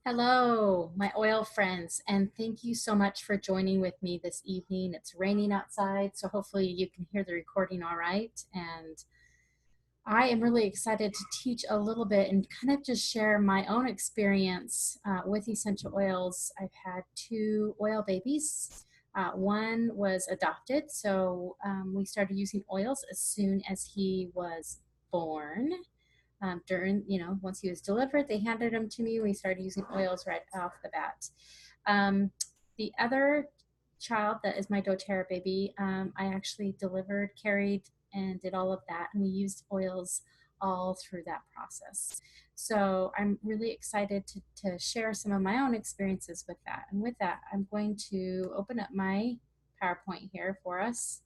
Hello, my oil friends, and thank you so much for joining with me this evening. It's raining outside, so hopefully you can hear the recording all right. And I am really excited to teach a little bit and kind of just share my own experience with essential oils. I've had two oil babies. One was adopted, so we started using oils as soon as he was born. Once he was delivered, they handed him to me. We started using oils right off the bat. Um, the other child that is my doTERRA baby, I actually delivered, carried, and did all of that. And we used oils all through that process. So I'm really excited to share some of my own experiences with that. And with that, I'm going to open up my PowerPoint here for us.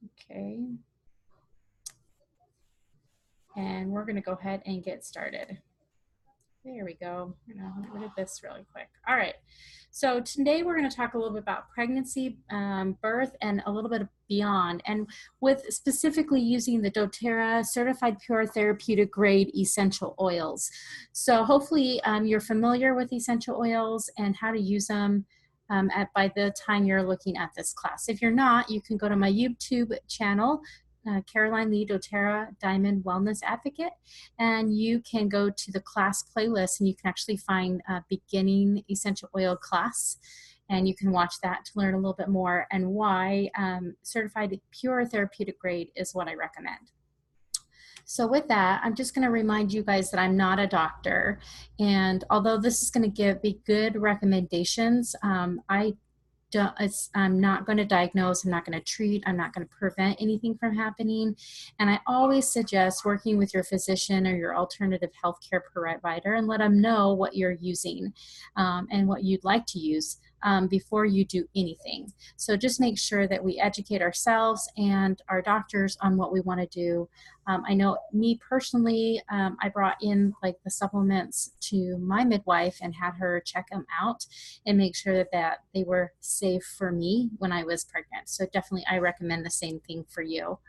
Okay. And we're going to go ahead and get started. There we go. I'm going to get rid of this really quick. All right. So today we're going to talk a little bit about pregnancy, birth, and a little bit beyond, and with specifically using the doTERRA Certified Pure Therapeutic Grade Essential Oils. So hopefully you're familiar with essential oils and how to use them by the time you're looking at this class. If you're not, you can go to my YouTube channel, Caroline Lee doTERRA Diamond Wellness Advocate, and you can go to the class playlist and you can actually find a beginning essential oil class, and you can watch that to learn a little bit more and why certified pure therapeutic grade is what I recommend. So with that, I'm just going to remind you guys that I'm not a doctor, and although this is going to be good recommendations, I'm not going to diagnose, I'm not going to treat, I'm not going to prevent anything from happening. And I always suggest working with your physician or your alternative healthcare provider and let them know what you're using and what you'd like to use before you do anything. So just make sure that we educate ourselves and our doctors on what we want to do. I know me personally, I brought in like the supplements to my midwife and had her check them out and make sure that they were safe for me when I was pregnant. So definitely I recommend the same thing for you.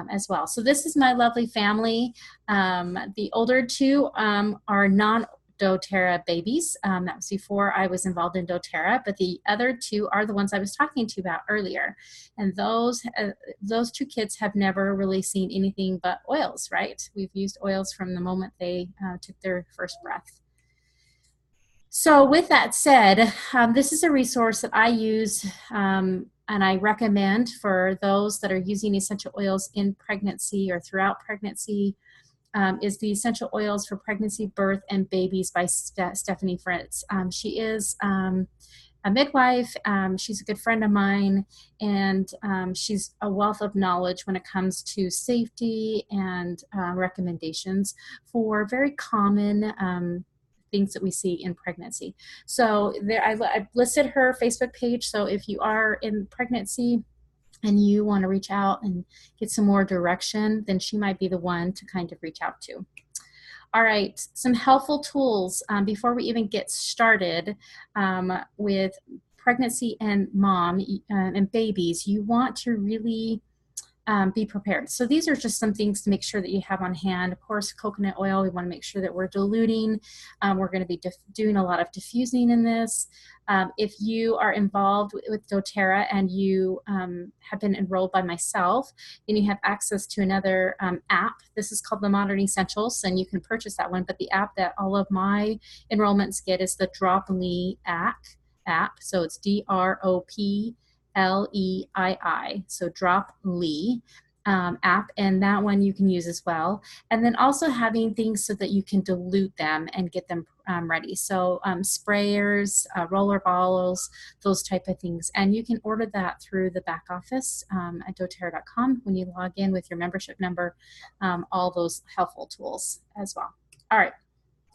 As well. So this is my lovely family. The older two are non-doTERRA babies. That was before I was involved in doTERRA, but the other two are the ones I was talking to about earlier. And those two kids have never really seen anything but oils, right? We've used oils from the moment they took their first breath. So with that said, this is a resource that I use and I recommend for those that are using essential oils in pregnancy or throughout pregnancy, is the Essential Oils for Pregnancy, Birth, and Babies by Stephanie Fritz. She is a midwife. She's a good friend of mine, and she's a wealth of knowledge when it comes to safety and recommendations for very common things that we see in pregnancy. So there, I've listed her Facebook page. So if you are in pregnancy and you want to reach out and get some more direction, then she might be the one to kind of reach out to. All right, some helpful tools before we even get started with pregnancy and mom and babies. You want to really be prepared. So these are just some things to make sure that you have on hand. Of course, coconut oil, we want to make sure that we're diluting. We're going to be doing a lot of diffusing in this. If you are involved with doTERRA and you have been enrolled by myself, then you have access to another app. This is called the Modern Essentials, and you can purchase that one. But the app that all of my enrollments get is the Droply app. So it's DROPLEII, so Droply app, and that one you can use as well. And then also having things so that you can dilute them and get them ready. So sprayers, roller bottles, those type of things. And you can order that through the back office at doTERRA.com when you log in with your membership number, all those helpful tools as well. All right.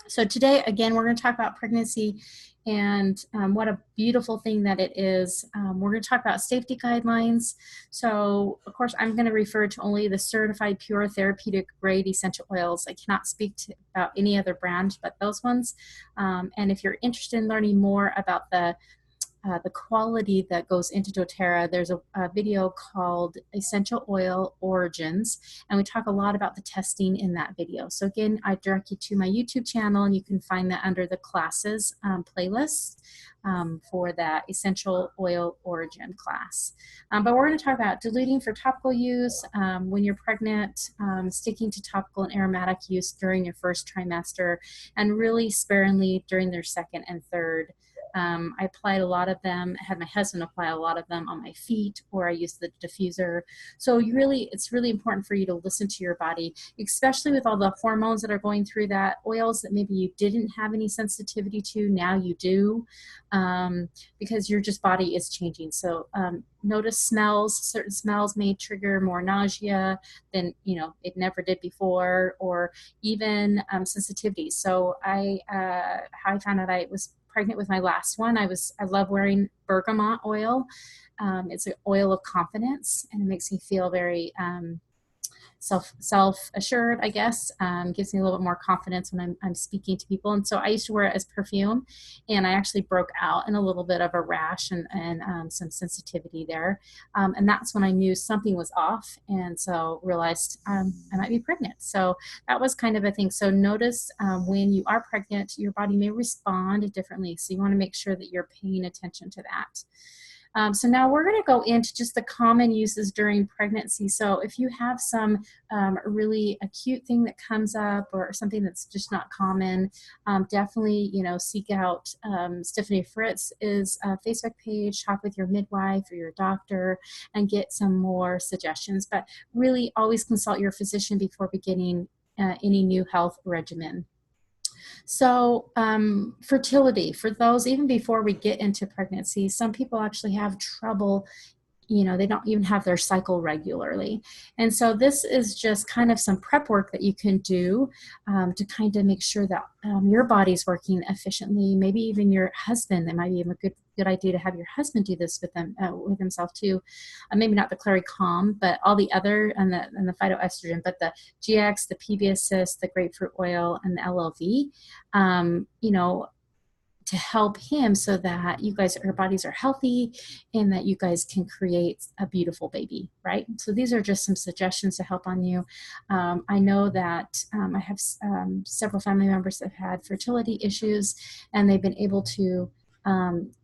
So today, again, we're going to talk about pregnancy and what a beautiful thing that it is. We're going to talk about safety guidelines. So, of course, I'm going to refer to only the certified pure therapeutic grade essential oils. I cannot speak about any other brand but those ones. And if you're interested in learning more about the the quality that goes into doTERRA. There's a video called Essential Oil Origins, and we talk a lot about the testing in that video. So again, I direct you to my YouTube channel, and you can find that under the classes playlist for that Essential Oil Origin class. But we're going to talk about diluting for topical use when you're pregnant, sticking to topical and aromatic use during your first trimester, and really sparingly during their second and third. I applied a lot of them, had my husband apply a lot of them on my feet, or I used the diffuser. So it's really important for you to listen to your body, especially with all the hormones that are going through that, oils that maybe you didn't have any sensitivity to, now you do, because your body is changing. So notice smells. Certain smells may trigger more nausea than it never did before, or even sensitivity. So how I found out I was pregnant with my last one, I love wearing bergamot oil. It's an oil of confidence, and it makes me feel very self-assured, I guess. Gives me a little bit more confidence when I'm speaking to people. And so I used to wear it as perfume, and I actually broke out in a little bit of a rash and some sensitivity there. And that's when I knew something was off, and so realized I might be pregnant. So that was kind of a thing. So notice when you are pregnant, your body may respond differently. So you want to make sure that you're paying attention to that. So now we're going to go into just the common uses during pregnancy. So if you have some really acute thing that comes up, or something that's just not common, definitely, seek out Stephanie Fritz's Facebook page, talk with your midwife or your doctor, and get some more suggestions. But really always consult your physician before beginning any new health regimen. So fertility, for those, even before we get into pregnancy, some people actually have trouble, they don't even have their cycle regularly. And so this is just kind of some prep work that you can do to kind of make sure that your body's working efficiently. Maybe even your husband, it might be a good idea to have your husband do this with himself too. Maybe not the Clary-Calm, but all the other, and the phytoestrogen, but the GX, the PB Assist, the grapefruit oil, and the LLV, to help him so that your bodies are healthy, and that you guys can create a beautiful baby, right? So these are just some suggestions to help on you. I know that I have several family members that have had fertility issues, and they've been able to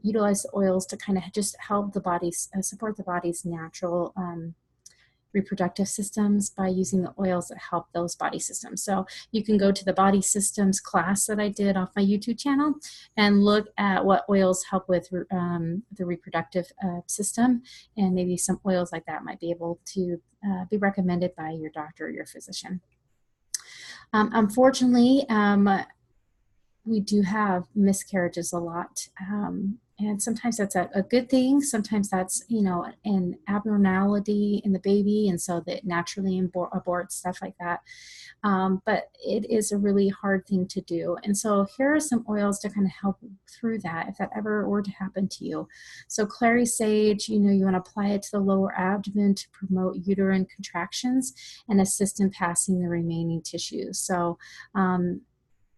utilize the oils to kind of just help the bodies, support the body's natural reproductive systems by using the oils that help those body systems. So you can go to the body systems class that I did off my YouTube channel and look at what oils help with the reproductive system, and maybe some oils like that might be able to be recommended by your doctor or your physician. Unfortunately, we do have miscarriages a lot. And sometimes that's a good thing. Sometimes that's, an abnormality in the baby, and so that naturally aborts, stuff like that. But it is a really hard thing to do. And so here are some oils to kind of help through that, if that ever were to happen to you. So clary sage, you want to apply it to the lower abdomen to promote uterine contractions and assist in passing the remaining tissues. So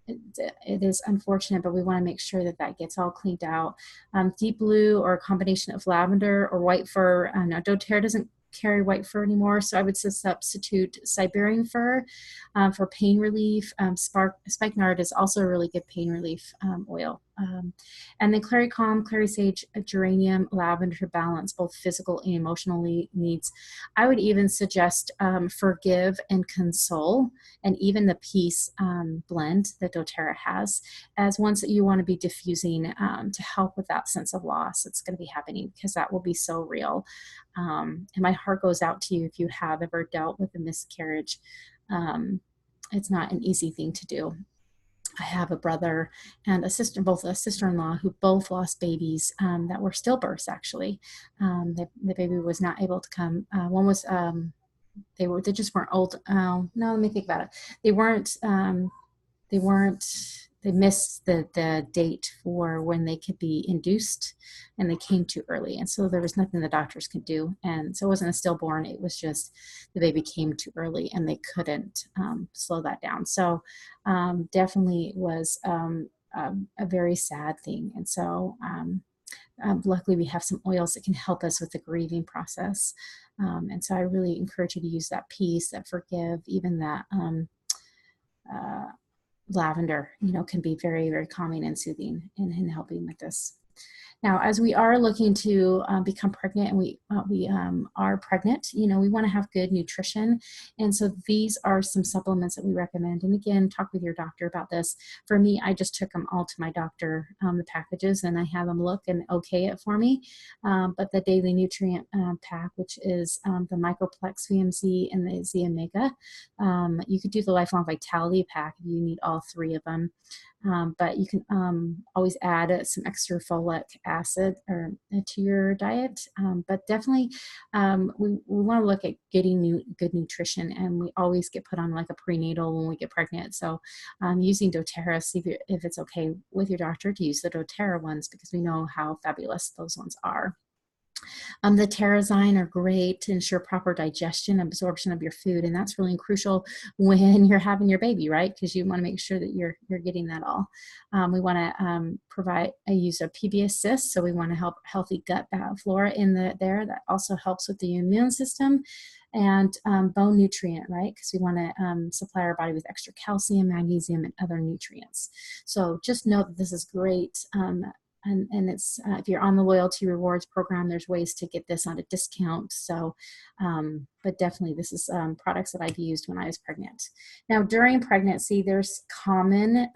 it is unfortunate, but we want to make sure that gets all cleaned out. Deep blue, or a combination of lavender or white fir. Now doTERRA doesn't carry white fir anymore, so I would substitute Siberian fir for pain relief. Spikenard is also a really good pain relief oil. And then Clary-Calm, clary sage, geranium, lavender balance both physical and emotional needs. I would even suggest Forgive and Console, and even the Peace blend that doTERRA has, as ones that you want to be diffusing to help with that sense of loss that's going to be happening, because that will be so real. And my heart goes out to you if you have ever dealt with a miscarriage. It's not an easy thing to do. I have a brother and a sister, both a sister-in-law, who both lost babies that were stillbirths, actually. The baby was not able to come. One was, they just weren't old. No, let me think about it. They missed the date for when they could be induced, and they came too early. And so there was nothing the doctors could do. And so it wasn't a stillborn, it was just the baby came too early and they couldn't slow that down. So definitely was a very sad thing. And so luckily we have some oils that can help us with the grieving process. And so I really encourage you to use that peace, that forgive, even that uh, lavender, can be very, very calming and soothing in helping with this. Now, as we are looking to become pregnant, and we are pregnant, we want to have good nutrition. And so these are some supplements that we recommend. And again, talk with your doctor about this. For me, I just took them all to my doctor, the packages, and I have them look and okay it for me. But the daily nutrient pack, which is the Microplex VMC and the Z Omega, you could do the Lifelong Vitality pack if you need all three of them. But you can always add some extra folic acid to your diet. But definitely we want to look at getting good nutrition, and we always get put on like a prenatal when we get pregnant. So using doTERRA, see if it's okay with your doctor to use the doTERRA ones, because we know how fabulous those ones are. The Terrazyme are great to ensure proper digestion and absorption of your food, and that's really crucial when you're having your baby, right? Because you want to make sure that you're getting that all. We want to use a PB Assist, so we want to help healthy gut flora in there. That also helps with the immune system. And bone nutrient, right? Because we want to supply our body with extra calcium, magnesium, and other nutrients. So just know that this is great. And it's if you're on the loyalty rewards program, there's ways to get this on a discount. So, but definitely this is products that I've used when I was pregnant. Now, during pregnancy, there's common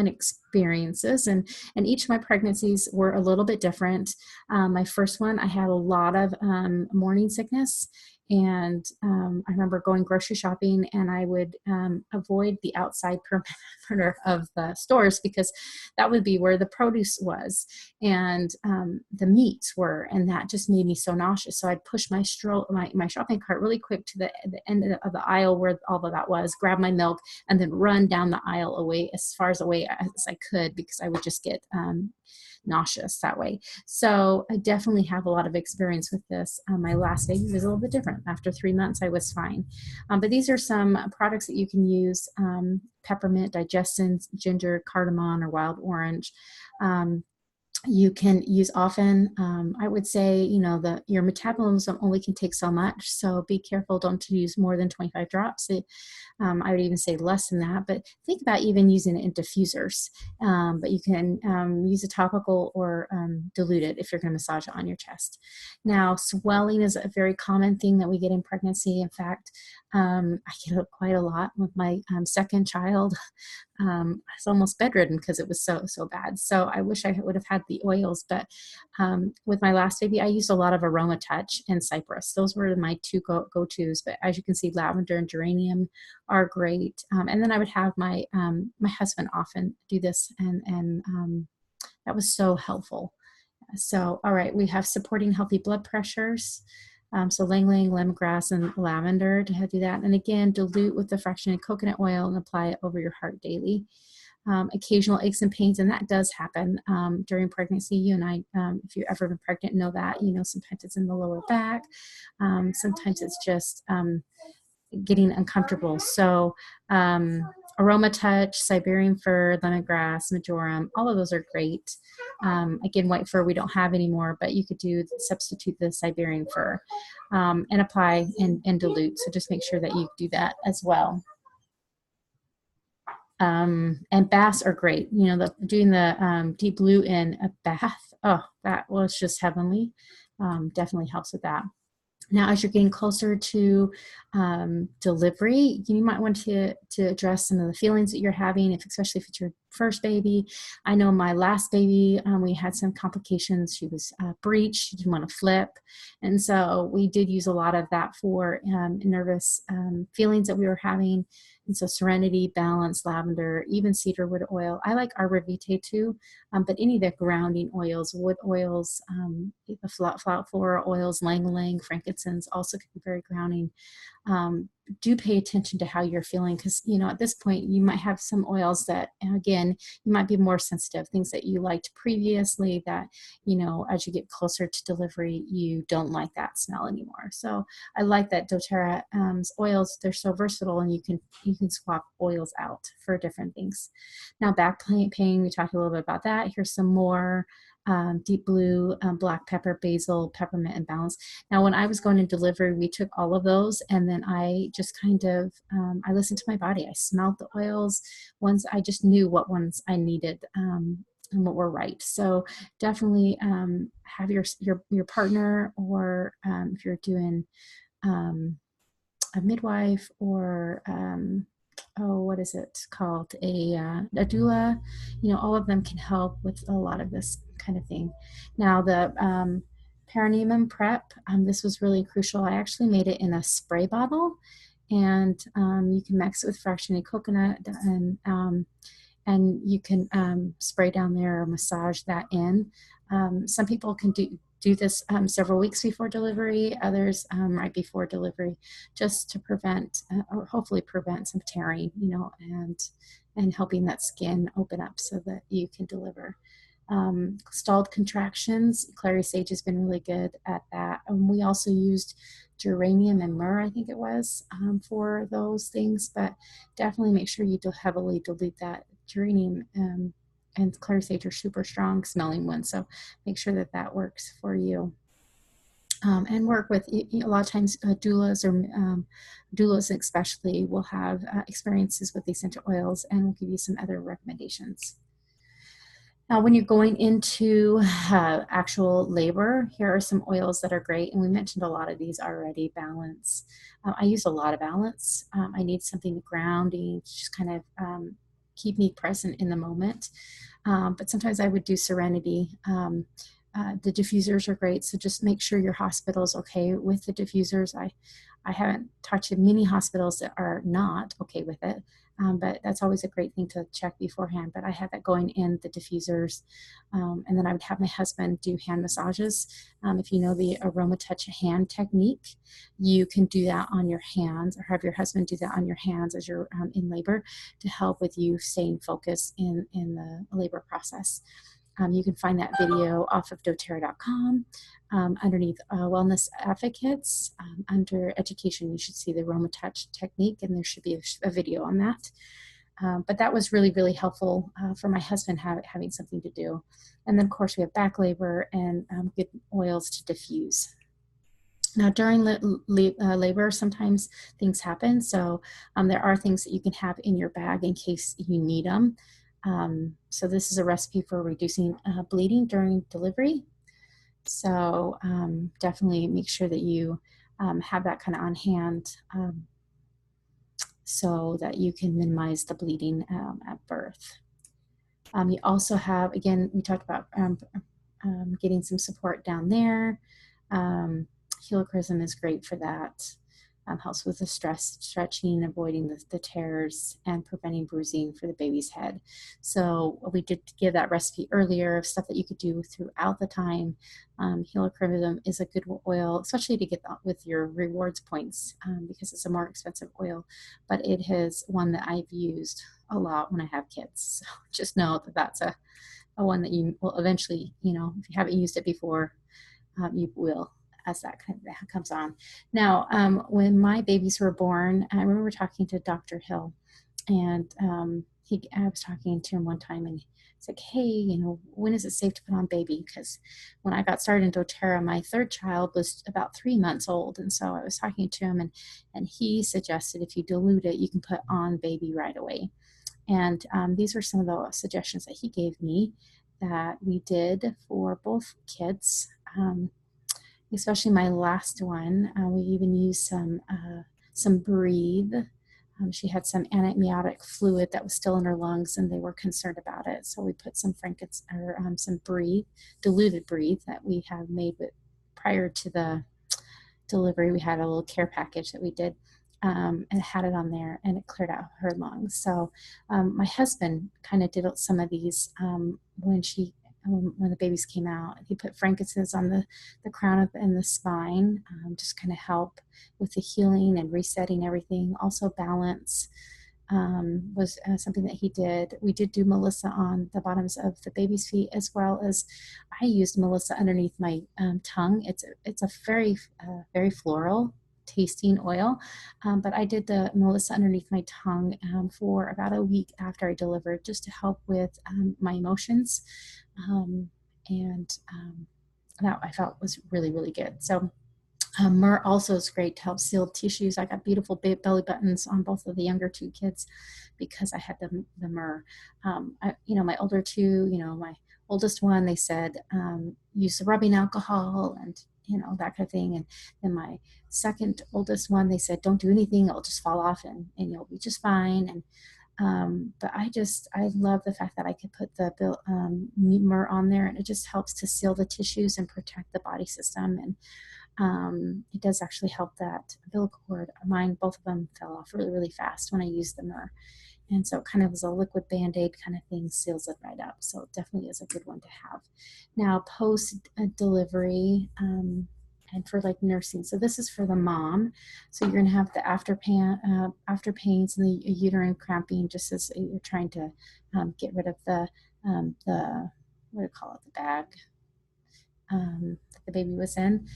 experiences, and each of my pregnancies were a little bit different. My first one, I had a lot of morning sickness, and I remember going grocery shopping, and I would avoid the outside perimeter of the stores, because that would be where the produce was and the meats were, and that just made me so nauseous. So I'd push my shopping cart really quick to the end of the aisle where all of that was, grab my milk, and then run down the aisle away as far away as I could, because I would just get nauseous that way. So I definitely have a lot of experience with this. My last baby was a little bit different. After 3 months, I was fine. But these are some products that you can use: peppermint, digestin, ginger, cardamom, or wild orange. You can use often. I would say, your metabolism only can take so much, so be careful. Don't use more than 25 drops. I would even say less than that, but think about even using it in diffusers. But you can use a topical or dilute it if you're going to massage it on your chest. Now, swelling is a very common thing that we get in pregnancy. In fact, I get it quite a lot with my second child. I was almost bedridden because it was so bad. So I wish I would have had the oils, but with my last baby, I used a lot of Aroma Touch and Cypress. Those were my two go-tos. But as you can see, lavender and geranium are great. And then I would have my husband often do this, and that was so helpful. So, all right, we have supporting healthy blood pressures. So ylang-ylang, lemongrass, and lavender to do that. And again, dilute with the fractionated coconut oil and apply it over your heart daily. Occasional aches and pains, and that does happen during pregnancy. You and I, if you've ever been pregnant, know that. Sometimes it's in the lower back. Sometimes it's just getting uncomfortable. So Aroma Touch, Siberian Fir, lemongrass, majoram, all of those are great. Again, white fir we don't have anymore, but you could substitute the Siberian Fir and apply and dilute. So just make sure that you do that as well. And baths are great. Doing the deep blue in a bath, oh, that was just heavenly. Definitely helps with that. Now, as you're getting closer to delivery, you might want to address some of the feelings that you're having, especially if it's your first baby. I know my last baby, we had some complications. She was breached. She didn't want to flip. And so we did use a lot of that for nervous feelings that we were having. And so serenity, balance, lavender, even cedarwood oil. I like arbor vitae too, but any of the grounding oils, wood oils, the flower floral oils, ylang-ylang, frankincense also can be very grounding. Do pay attention to how you're feeling, because at this point you might have some oils that, again, you might be more sensitive, things that you liked previously that as you get closer to delivery you don't like that smell anymore. So I like that doTERRA oils, they're so versatile, and you can swap oils out for different things. Now, back pain, we talked a little bit about that. Here's some more deep blue, black pepper, basil, peppermint, and balance. Now, when I was going to delivery, we took all of those, and then I just kind of, I listened to my body. I smelled the oils. Ones I just knew what ones I needed, and what were right. So definitely have your partner, or if you're doing a midwife, or oh, what is it called? A doula. All of them can help with a lot of this kind of thing. Now, the perineum prep, this was really crucial. I actually made it in a spray bottle, and you can mix it with fractionated coconut, and you can spray down there or massage that in. Some people can do this several weeks before delivery, others right before delivery, just to prevent, or hopefully prevent some tearing, and helping that skin open up so that you can deliver. Stalled contractions, Clary Sage has been really good at that. We also used geranium and myrrh, I think it was, for those things, but definitely make sure you heavily dilute that geranium, and Clary Sage are super strong smelling ones, so make sure that that works for you. And work with, a lot of times, doulas, or doulas especially, will have experiences with essential oils and will give you some other recommendations. Now, when you're going into actual labor, here are some oils that are great. And we mentioned a lot of these already. Balance. I use a lot of balance. I need something grounding to just kind of keep me present in the moment. But sometimes I would do Serenity. The diffusers are great. So just make sure your hospital is okay with the diffusers. I haven't talked to many hospitals that are not okay with it. But that's always a great thing to check beforehand. But I had that going in the diffusers. And then I would have my husband do hand massages. If you know the Aroma Touch hand technique, you can do that on your hands, or have your husband do that on your hands as you're in labor, to help with you staying focused in the labor process. You can find that video off of doTERRA.com. Underneath Wellness Advocates, under Education, you should see the Aroma Touch technique, and there should be a video on that. But that was really, really helpful for my husband having something to do. And then, of course, we have back labor and good oils to diffuse. Now, during labor, sometimes things happen. So there are things that you can have in your bag in case you need them. So this is a recipe for reducing bleeding during delivery. So definitely make sure that you have that kind of on hand, so that you can minimize the bleeding at birth. You also have, again, we talked about getting some support down there. Helichrysum is great for that. Helps with the stretching, avoiding the tears, and preventing bruising for the baby's head. So we did give that recipe earlier of stuff that you could do throughout the time. Helichrysum is a good oil, especially to get with your rewards points, because it's a more expensive oil, but it is one that I've used a lot when I have kids. So just know that that's a one that you will eventually, if you haven't used it before, you will, as that kind of comes on. Now, when my babies were born, I remember talking to Dr. Hill, and I was talking to him one time, and he's like, hey, when is it safe to put on baby? Because when I got started in doTERRA, my third child was about 3 months old. And so I was talking to him, and he suggested if you dilute it, you can put on baby right away. And these were some of the suggestions that he gave me that we did for both kids. Especially my last one, we even used some Breathe. She had some amniotic fluid that was still in her lungs, and they were concerned about it. So we put some some Breathe, diluted Breathe that we have made prior to the delivery. We had a little care package that we did, and had it on there, and it cleared out her lungs. So my husband kind of did some of these when the babies came out. He put frankincense on the crown and the spine, just kind of help with the healing and resetting everything. Also, balance was something that he did. We did do Melissa on the bottoms of the baby's feet, as well as I used Melissa underneath my tongue. It's a very, very floral tasting oil, but I did the Melissa underneath my tongue for about a week after I delivered, just to help with my emotions, and that I felt was really, really good. So myrrh also is great to help seal tissues. I got beautiful belly buttons on both of the younger two kids because I had the myrrh. My older two, my oldest one, they said use the rubbing alcohol and that kind of thing. And then my second oldest one, they said don't do anything; it'll just fall off and you'll be just fine. And but I love the fact that I could put the myrrh on there, and it just helps to seal the tissues and protect the body system. And it does actually help that umbilical cord. Mine, both of them fell off really, really fast when I used the myrrh. And so it kind of is a liquid Band-Aid kind of thing, seals it right up. So it definitely is a good one to have. Now, post-delivery, and for like nursing. So this is for the mom. So you're going to have the after pains and the uterine cramping, just as you're trying to get rid of the what do you call it, the bag that the baby was in.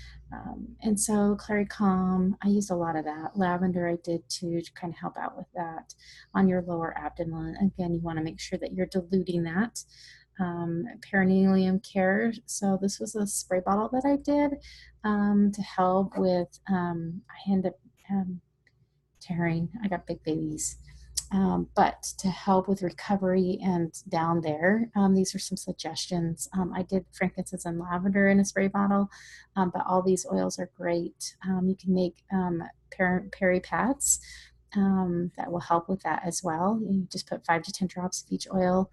And so Clary Calm, I used a lot of that. Lavender I did too, to kind of help out with that on your lower abdomen. Again, you want to make sure that you're diluting that. Perineum care. So this was a spray bottle that I did to help with, I ended up tearing, I got big babies. But to help with recovery and down there, these are some suggestions. I did frankincense and lavender in a spray bottle, but all these oils are great. You can make peri pads that will help with that as well. You just put 5 to 10 drops of each oil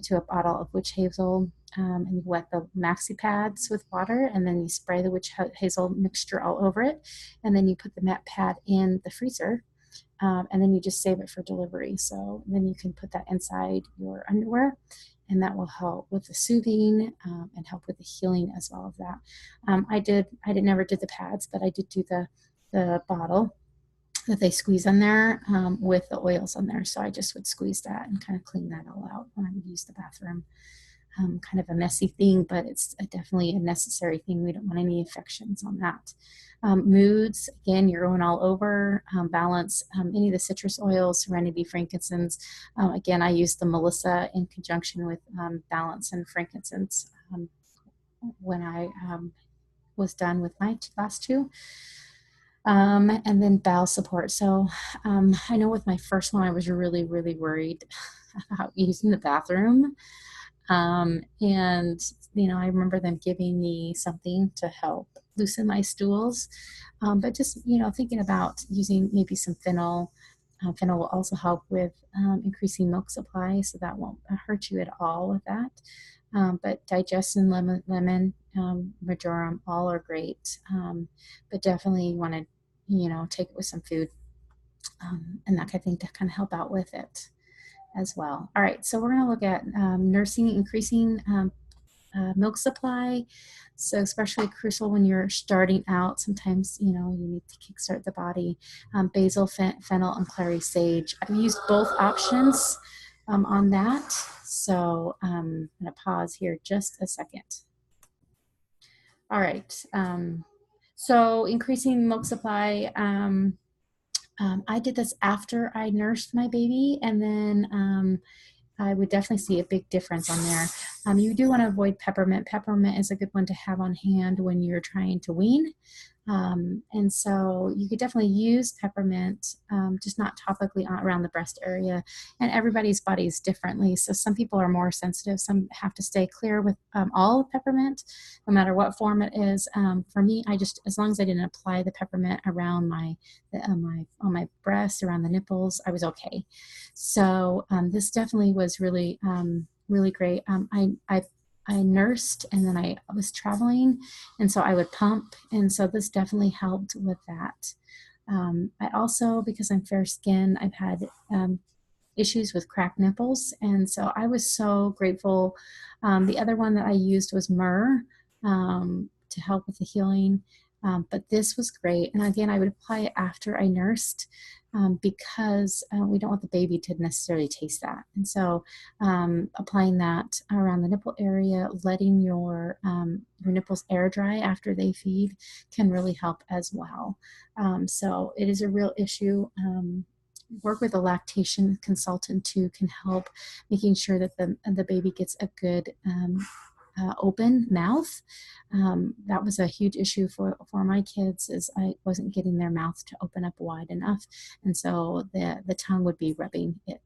to a bottle of witch hazel, and you wet the maxi pads with water, and then you spray the witch hazel mixture all over it, and then you put the mat pad in the freezer. And then you just save it for delivery. So then you can put that inside your underwear, and that will help with the soothing and help with the healing as well of that. I never did the pads, but I did do the bottle that they squeeze in there with the oils on there. So I just would squeeze that and kind of clean that all out when I would use the bathroom. Kind of a messy thing, but it's definitely a necessary thing. We don't want any infections on that. Moods, again, you're going all over. Balance, any of the citrus oils, serenity, frankincense. Again, I use the Melissa in conjunction with balance and frankincense when I was done with my last two. And then bowel support. So I know with my first one, I was really, really worried about using the bathroom. And, I remember them giving me something to help loosen my stools. But just, thinking about using maybe some fennel. Fennel will also help with increasing milk supply, so that won't hurt you at all with that. But digestion, lemon, marjoram, all are great. But definitely you want to, take it with some food and that kind of thing to kind of help out with it as well. All right, so we're going to look at nursing, increasing milk supply. So especially crucial when you're starting out. Sometimes, you need to kickstart the body. Basil, fennel, and clary sage. I've used both options on that. So I'm going to pause here just a second. All right. So increasing milk supply. I did this after I nursed my baby, and then I would definitely see a big difference on there. You do want to avoid peppermint. Peppermint is a good one to have on hand when you're trying to wean. And so you could definitely use peppermint, just not topically around the breast area. And everybody's body is differently. So some people are more sensitive. Some have to stay clear with all peppermint, no matter what form it is. For me, as long as I didn't apply the peppermint around on my breast, around the nipples, I was okay. So this definitely was really, really great. I nursed, and then I was traveling, and so I would pump, and so this definitely helped with that. I also, because I'm fair skinned, I've had issues with cracked nipples, and so I was so grateful. The other one that I used was myrrh to help with the healing, but this was great. And again, I would apply it after I nursed because we don't want the baby to necessarily taste that. And so applying that around the nipple area, letting your nipples air dry after they feed can really help as well. So it is a real issue. Work with a lactation consultant too can help making sure that the baby gets a good open mouth. That was a huge issue for my kids, is I wasn't getting their mouth to open up wide enough. And so the tongue would be rubbing it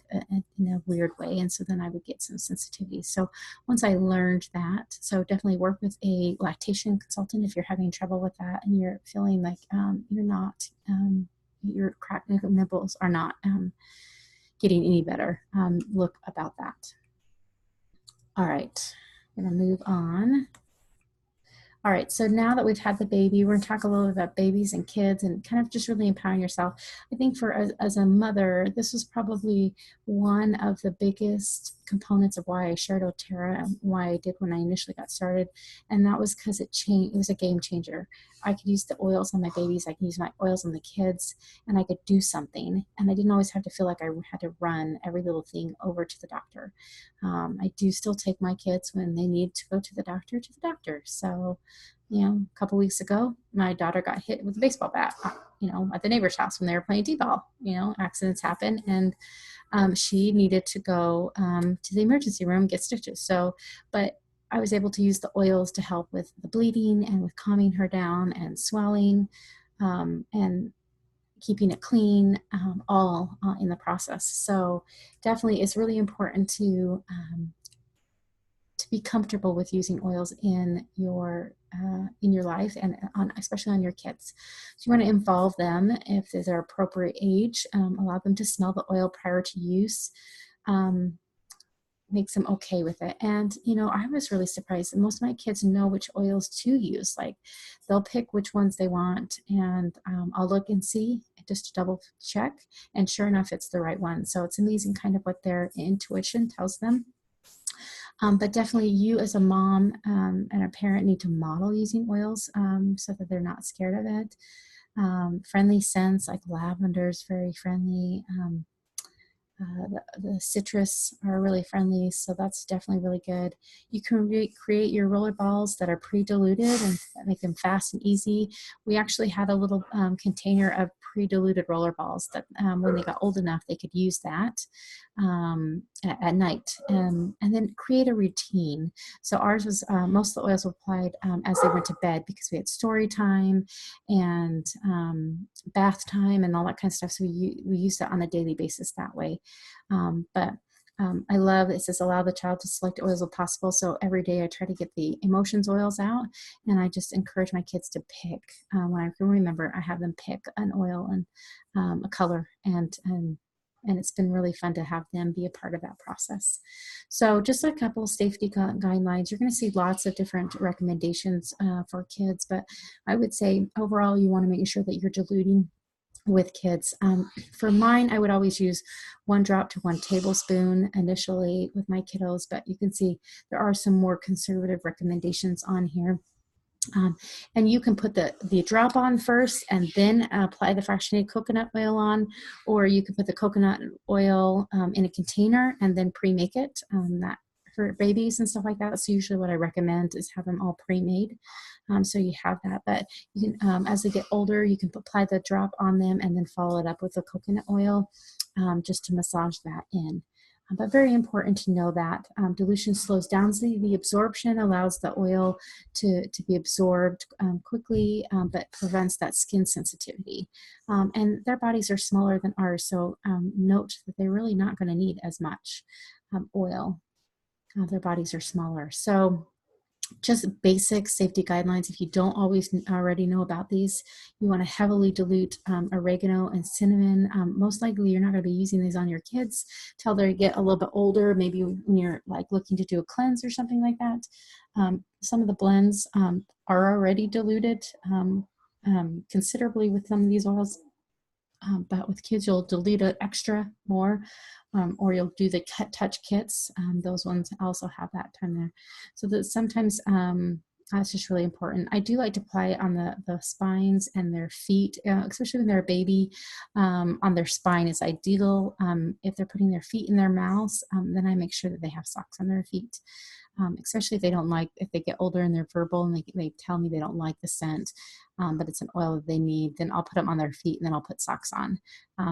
in a weird way. And so then I would get some sensitivity. So once I learned that, so definitely work with a lactation consultant if you're having trouble with that and you're feeling like you're not, your cracked nibbles are not getting any better. Look about that. All right, I'm gonna move on. All right, so now that we've had the baby, we're gonna talk a little bit about babies and kids and kind of just really empowering yourself. I think for as a mother, this was probably one of the biggest components of why I shared doTERRA and why I did when I initially got started. And that was because it was a game changer. I could use the oils on my babies, I can use my oils on the kids, and I could do something. And I didn't always have to feel like I had to run every little thing over to the doctor. I do still take my kids when they need to go to the doctor. So, a couple weeks ago, my daughter got hit with a baseball bat, at the neighbor's house when they were playing t-ball. Accidents happen, and she needed to go to the emergency room, get stitches. So, but I was able to use the oils to help with the bleeding and with calming her down and swelling, and keeping it clean, all in the process. So definitely it's really important to be comfortable with using oils in your life, and especially on your kids. So you want to involve them if they're appropriate age, allow them to smell the oil prior to use, makes them okay with it. And I was really surprised that most of my kids know which oils to use. Like, they'll pick which ones they want, and I'll look and see, just to double check, and sure enough it's the right one. So it's amazing kind of what their intuition tells them. But definitely you as a mom and a parent need to model using oils so that they're not scared of it. Friendly scents like lavender is very friendly. The citrus are really friendly, so that's definitely really good. You can create your roller balls that are pre-diluted and make them fast and easy. We actually had a little container of pre-diluted roller balls that when they got old enough, they could use that at night, and then create a routine. So ours was most of the oils were applied as they went to bed, because we had story time and bath time and all that kind of stuff. So we used it on a daily basis that way. But I love, it says allow the child to select oils if possible. So every day I try to get the emotions oils out, and I just encourage my kids to pick. When I can remember, I have them pick an oil and a color, and it's been really fun to have them be a part of that process. So just a couple safety guidelines. You're going to see lots of different recommendations for kids, but I would say overall you want to make sure that you're diluting with kids. For mine, I would always use 1 drop to 1 tablespoon initially with my kiddos, but you can see there are some more conservative recommendations on here. And you can put the drop on first and then apply the fractionated coconut oil on, or you can put the coconut oil in a container and then pre-make it. That for babies and stuff like that. So usually what I recommend is have them all pre-made. So you have that, but you can, as they get older, you can apply the drop on them and then follow it up with the coconut oil just to massage that in. But very important to know that dilution slows down the absorption, allows the oil to be absorbed quickly, but prevents that skin sensitivity. And their bodies are smaller than ours, so note that they're really not going to need as much oil. Their bodies are smaller. So just basic safety guidelines. If you don't already know about these, you want to heavily dilute oregano and cinnamon. Most likely you're not going to be using these on your kids till they get a little bit older, maybe when you're like looking to do a cleanse or something like that. Some of the blends are already diluted considerably with some of these oils. But with kids, you'll dilute it extra more, or you'll do the touch kits. Those ones also have that time there. So that sometimes that's just really important. I do like to apply it on the spines and their feet, especially when they're a baby. On their spine is ideal. If they're putting their feet in their mouths, then I make sure that they have socks on their feet. especially if they don't like, if they get older and they're verbal and they tell me they don't like the scent, but it's an oil that they need, then I'll put them on their feet and then I'll put socks on.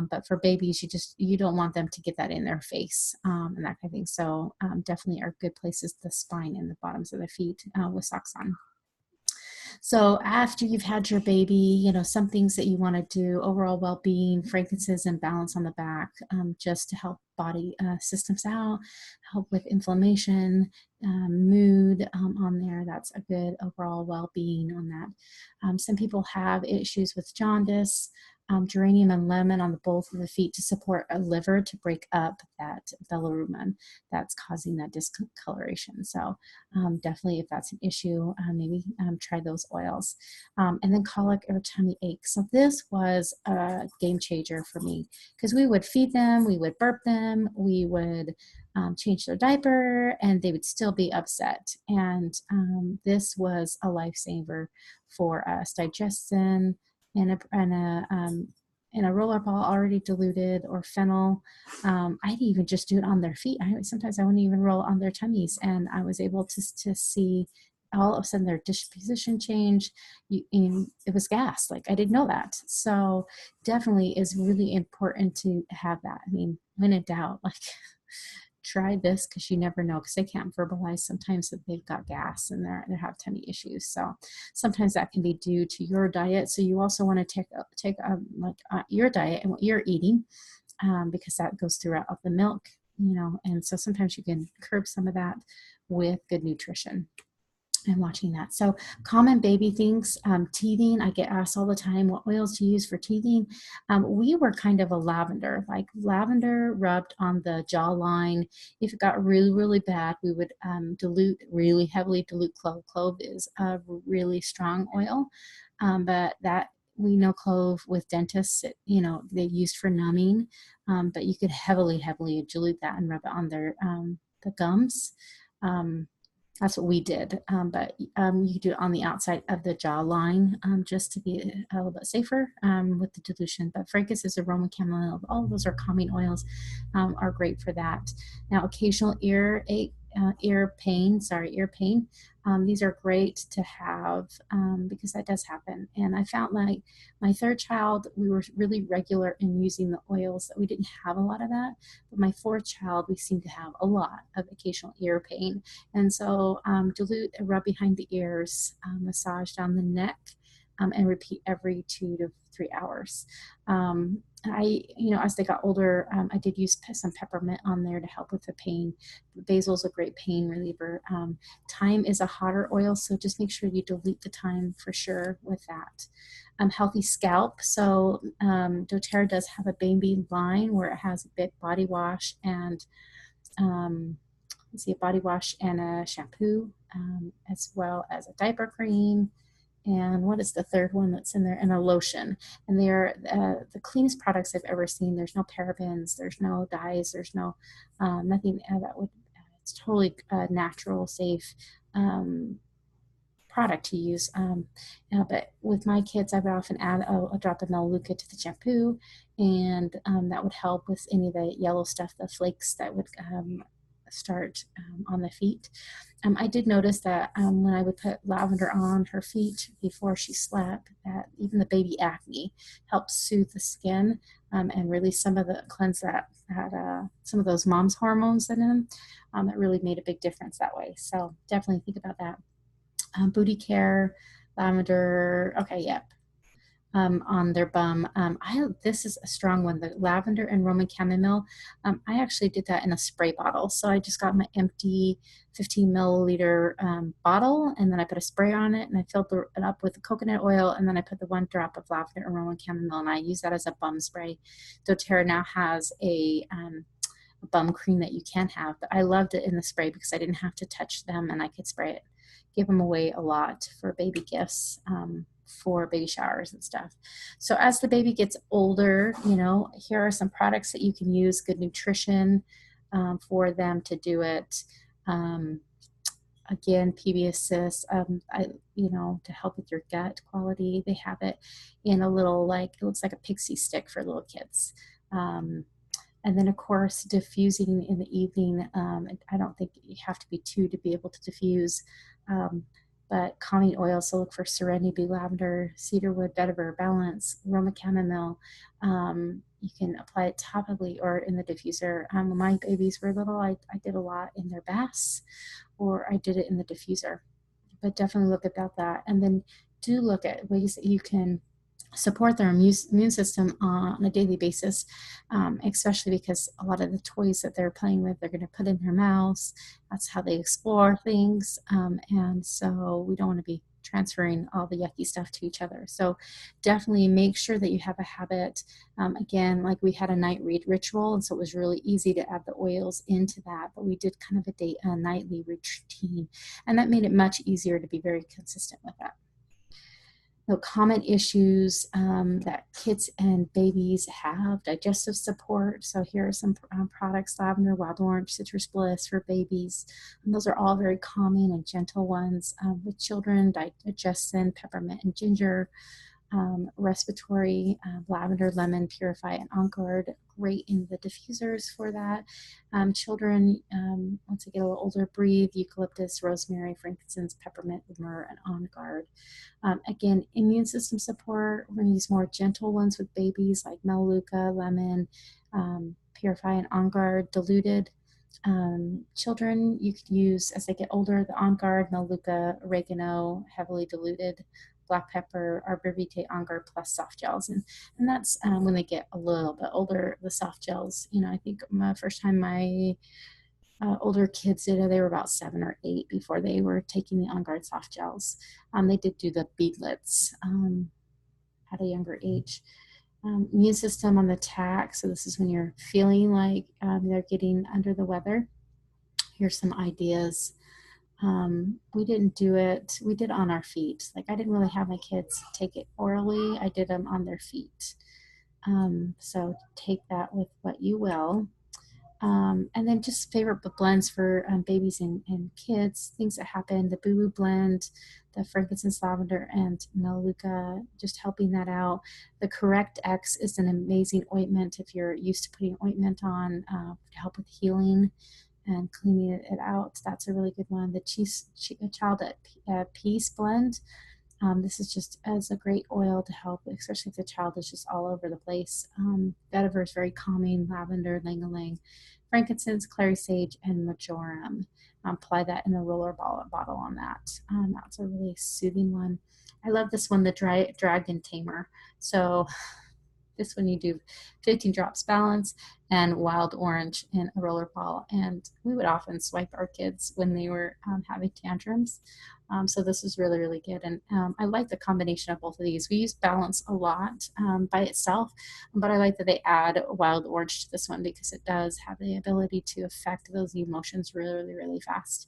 But for babies, you don't want them to get that in their face, and that kind of thing. So definitely are good places, the spine and the bottoms of the feet with socks on. So after you've had your baby, some things that you want to do: overall well-being, frankincense and balance on the back, just to help body systems out, help with inflammation, mood on there. That's a good overall well-being on that. Some people have issues with jaundice. Geranium and lemon on the both of the feet to support a liver to break up that bilirubin that's causing that discoloration. So definitely, if that's an issue, maybe try those oils. And then colic or tummy ache. So this was a game changer for me, because we would feed them, we would burp them, we would change their diaper, and they would still be upset. And this was a lifesaver for us. Digestin and a rollerball already diluted, or fennel. I'd even just do it on their feet. Sometimes I wouldn't even roll on their tummies, and I was able to see all of a sudden their disposition change. It was gas. Like, I didn't know that. So definitely is really important to have that. I mean, when in doubt, like, try this, because you never know, because they can't verbalize sometimes that they've got gas and they have tummy issues. So sometimes that can be due to your diet. So you also want to take your diet and what you're eating, because that goes throughout the milk, and so sometimes you can curb some of that with good nutrition and watching that. So common baby things, teething. I get asked all the time, what oils to use for teething. We were kind of a lavender, like lavender rubbed on the jawline. If it got really, really bad, we would really heavily dilute clove. Clove is a really strong oil, but that we know clove with dentists, they used for numbing, but you could heavily, heavily dilute that and rub it on their the gums. That's what we did, but you could do it on the outside of the jawline, just to be a little bit safer with the dilution. But frankincense, aroma, chamomile, all of those are calming oils, are great for that. Now, occasional ear pain. These are great to have, because that does happen. And I found, like, my third child, we were really regular in using the oils, that we didn't have a lot of that. But my fourth child, we seemed to have a lot of occasional ear pain. And so dilute and rub behind the ears, massage down the neck, and repeat every 2 to 3 hours. As they got older, I did use some peppermint on there to help with the pain. Basil is a great pain reliever. Thyme is a hotter oil, so just make sure you dilute the thyme for sure with that. Healthy scalp. So doTERRA does have a baby line where it has a big body wash and a body wash and a shampoo, as well as a diaper cream. And what is the third one that's in there? And a lotion. And they're the cleanest products I've ever seen. There's no parabens, there's no dyes, there's no nothing that would. It's totally natural, safe product to use. But with my kids, I would often add a drop of Melaleuca to the shampoo, and that would help with any of the yellow stuff, the flakes that would start on the feet. I did notice that when I would put lavender on her feet before she slept, that even the baby acne helped soothe the skin, and release some of the cleanse that some of those mom's hormones in them. That really made a big difference that way. So definitely think about that. Booty care, lavender. Okay, yep. On their bum. This is a strong one, the lavender and Roman chamomile. I actually did that in a spray bottle. So I just got my empty 15 milliliter bottle, and then I put a spray on it, and I filled it up with the coconut oil, and then I put the 1 drop of lavender and Roman chamomile, and I use that as a bum spray. doTERRA now has a bum cream that you can have, but I loved it in the spray because I didn't have to touch them, and I could spray it, give them away a lot for baby gifts, for baby showers and stuff. So as the baby gets older, here are some products that you can use, good nutrition for them to do it. Again, PB Assist, to help with your gut quality. They have it in a little, it looks like a pixie stick for little kids. And then, of course, diffusing in the evening. I don't think you have to be two to be able to diffuse, um, but calming oils. So look for serenity, blue lavender, cedarwood, vetiver, balance, aroma chamomile. You can apply it topically or in the diffuser. When my babies were little, I did a lot in their baths, or I did it in the diffuser. But definitely look about that. And then do look at ways that you can support their immune system on a daily basis, especially because a lot of the toys that they're playing with, they're going to put in their mouths. That's how they explore things. And so we don't want to be transferring all the yucky stuff to each other. So definitely make sure that you have a habit. Again, like we had a night read ritual, and so it was really easy to add the oils into that, but we did kind of a nightly routine, and that made it much easier to be very consistent with that. Common issues that kids and babies have: digestive support. So here are some products: lavender, wild orange, citrus bliss for babies. And those are all very calming and gentle ones. With children, digestion, peppermint and ginger. Respiratory, lavender, lemon, purify, and on guard. Great in the diffusers for that. Children, once they get a little older, breathe eucalyptus, rosemary, frankincense, peppermint, myrrh, and on guard. Again, immune system support, we're going to use more gentle ones with babies like melaleuca, lemon, purify, and on guard. Diluted. Children, you could use, as they get older, the on guard, melaleuca, oregano, heavily diluted, black pepper, arbor vitae, on guard, plus soft gels. And that's when they get a little bit older, the soft gels. I think my first time my older kids did it, they were about 7 or 8 before they were taking the on guard soft gels. They did do the beadlets at a younger age. Immune system on the tack. So this is when you're feeling like they're getting under the weather. Here's some ideas. We didn't do it. We did on our feet. Like, I didn't really have my kids take it orally. I did them on their feet. So take that with what you will. And then just favorite blends for babies and kids, things that happen: the Boo Boo blend, the frankincense, lavender, and melaleuca, just helping that out. The Correct X is an amazing ointment if you're used to putting ointment on to help with healing and cleaning it out. That's a really good one. The Child at Peace blend. This is just as a great oil to help, especially if the child is just all over the place. Vetiver is very calming. Lavender, lang-a-lang, frankincense, clary sage, and marjoram. Apply that in the roller bottle on that. That's a really soothing one. I love this one, the Dragon Tamer. So this one you do 15 drops balance and wild orange in a roller ball. And we would often swipe our kids when they were having tantrums. So this is really, really good. And I like the combination of both of these. We use balance a lot by itself, but I like that they add wild orange to this one because it does have the ability to affect those emotions really, really, really fast.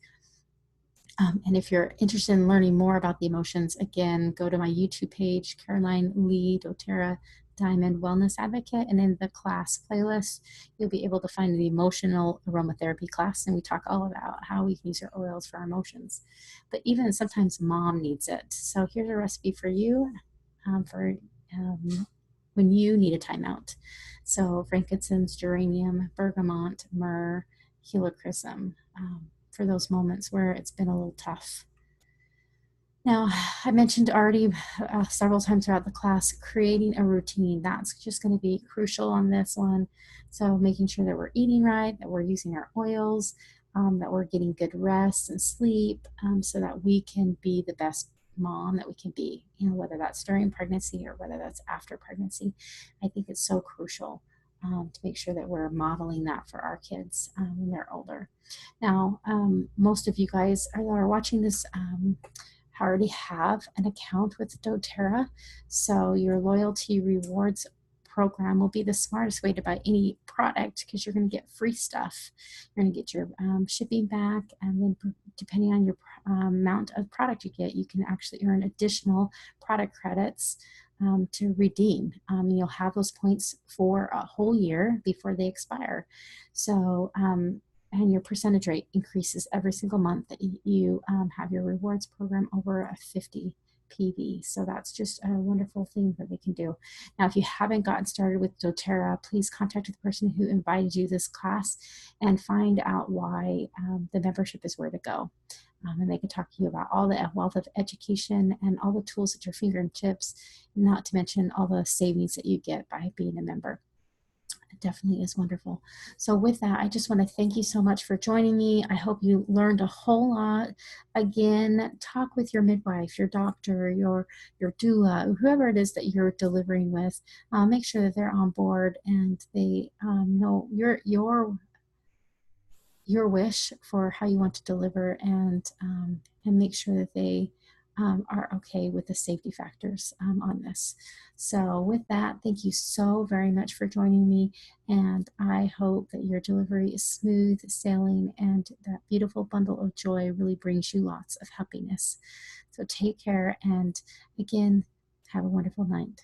And if you're interested in learning more about the emotions, again, go to my YouTube page, Caroline Lee, doTERRA Diamond Wellness Advocate, and in the class playlist, you'll be able to find the emotional aromatherapy class, and we talk all about how we can use our oils for our emotions. But even sometimes mom needs it. So here's a recipe for you for when you need a timeout. So frankincense, geranium, bergamot, myrrh, helichrysum. For those moments where it's been a little tough. Now, I mentioned already several times throughout the class, creating a routine. That's just going to be crucial on this one. So making sure that we're eating right, that we're using our oils, that we're getting good rest and sleep, so that we can be the best mom that we can be, whether that's during pregnancy or whether that's after pregnancy. I think it's so crucial to make sure that we're modeling that for our kids when they're older. Now, most of you guys that are watching this already have an account with doTERRA, so your loyalty rewards program will be the smartest way to buy any product because you're going to get free stuff. You're going to get your shipping back, and then depending on your amount of product you get, you can actually earn additional product credits to redeem. You'll have those points for a whole year before they expire. So, and your percentage rate increases every single month that you have your rewards program over a 50 PV. So that's just a wonderful thing that they can do. Now, if you haven't gotten started with doTERRA, please contact the person who invited you this class and find out why the membership is where to go. And they can talk to you about all the wealth of education and all the tools at your fingertips, not to mention all the savings that you get by being a member. It definitely is wonderful. So with that, I just want to thank you so much for joining me. I hope you learned a whole lot. Again, talk with your midwife, your doctor, your doula, whoever it is that you're delivering with. Make sure that they're on board and they know your wish for how you want to deliver, and make sure that they are okay with the safety factors on this. So with that, thank you so very much for joining me, and I hope that your delivery is smooth sailing and that beautiful bundle of joy really brings you lots of happiness. So take care, and again, have a wonderful night.